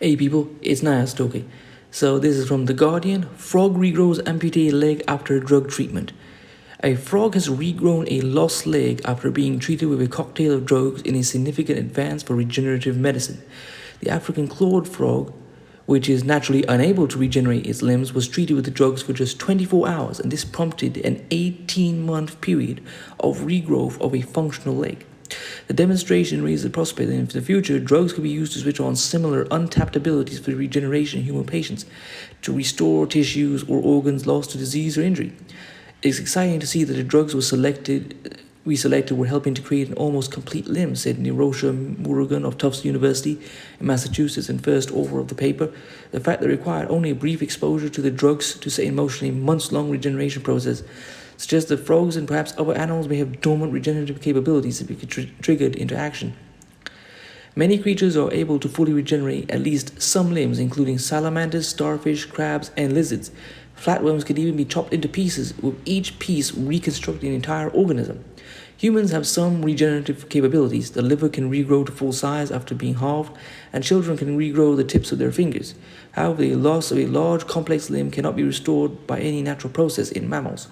Hey people, it's NIyas713. So this is from The Guardian. Frog regrows amputated leg after drug treatment. A frog has regrown a lost leg after being treated with a cocktail of drugs in a significant advance for regenerative medicine. The African clawed frog, which is naturally unable to regenerate its limbs, was treated with the drugs for just 24 hours, and this prompted an 18-month period of regrowth of a functional leg. The demonstration raised the prospect that in the future, drugs could be used to switch on similar untapped abilities for regeneration in human patients to restore tissues or organs lost to disease or injury. It's exciting to see that the drugs we selected were helping to create an almost complete limb, said Nirosha Murugan of Tufts University in Massachusetts and first author of the paper. The fact that it required only a brief exposure to the drugs to set in motion a months-long regeneration process suggests that frogs and perhaps other animals may have dormant regenerative capabilities that be triggered into action. Many creatures are able to fully regenerate at least some limbs, including salamanders, starfish, crabs, and lizards. Flatworms can even be chopped into pieces, with each piece reconstructing an entire organism. Humans have some regenerative capabilities. The liver can regrow to full size after being halved, and children can regrow the tips of their fingers. However, the loss of a large, complex limb cannot be restored by any natural process in mammals.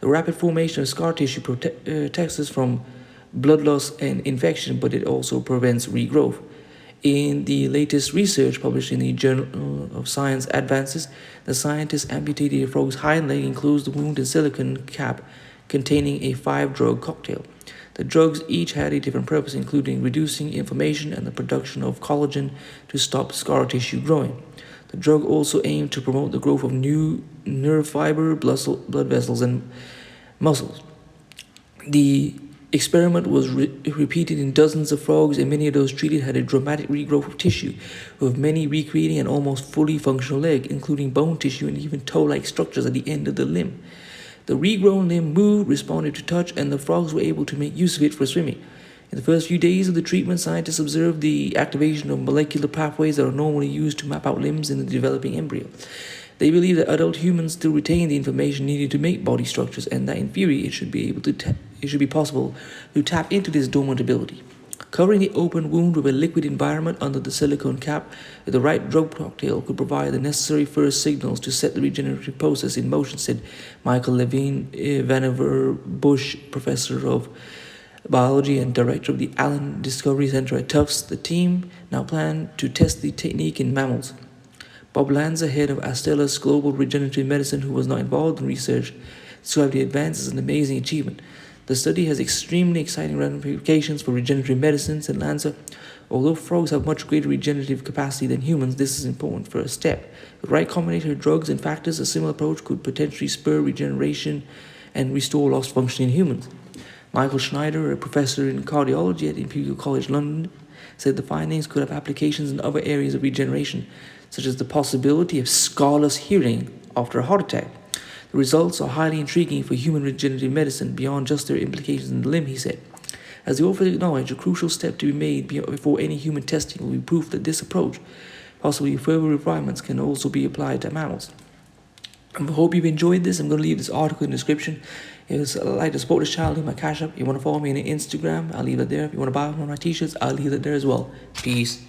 The rapid formation of scar tissue protects us from blood loss and infection, but it also prevents regrowth. In the latest research published in the Journal of Science Advances, the scientists amputated a frog's hind leg and closed the wound in silicone cap containing a 5-drug cocktail. The drugs each had a different purpose, including reducing inflammation and the production of collagen to stop scar tissue growing. The drug also aimed to promote the growth of new nerve fiber, blood vessels, and muscles. The experiment was repeated in dozens of frogs, and many of those treated had a dramatic regrowth of tissue, with many recreating an almost fully functional leg, including bone tissue and even toe-like structures at the end of the limb. The regrown limb moved, responded to touch, and the frogs were able to make use of it for swimming. In the first few days of the treatment, scientists observed the activation of molecular pathways that are normally used to map out limbs in the developing embryo. They believe that adult humans still retain the information needed to make body structures, and that in theory it should be possible to tap into this dormant ability. Covering the open wound with a liquid environment under the silicone cap with the right drug cocktail could provide the necessary first signals to set the regenerative process in motion, said Michael Levine Vannevar Bush, professor of biology and director of the Allen Discovery Center at Tufts. The team now plan to test the technique in mammals. Bob Lanza, head of Astellas Global Regenerative Medicine, who was not involved in research, described the advance as an amazing achievement. The study has extremely exciting ramifications for regenerative medicine, said Lanza. Although frogs have much greater regenerative capacity than humans, this is an important first step. With the right combination of drugs and factors, a similar approach could potentially spur regeneration and restore lost function in humans. Michael Schneider, a professor in cardiology at Imperial College London, said the findings could have applications in other areas of regeneration, such as the possibility of scarless hearing after a heart attack. The results are highly intriguing for human regenerative medicine beyond just their implications in the limb, he said. As the author acknowledged, a crucial step to be made before any human testing will be proof that this approach, possibly further refinements, can also be applied to mammals. I hope you've enjoyed this. I'm going to leave this article in the description. If you'd like to support this channel, leave my cash up. If you want to follow me on Instagram, I'll leave it there. If you want to buy one of my t-shirts, I'll leave it there as well. Peace.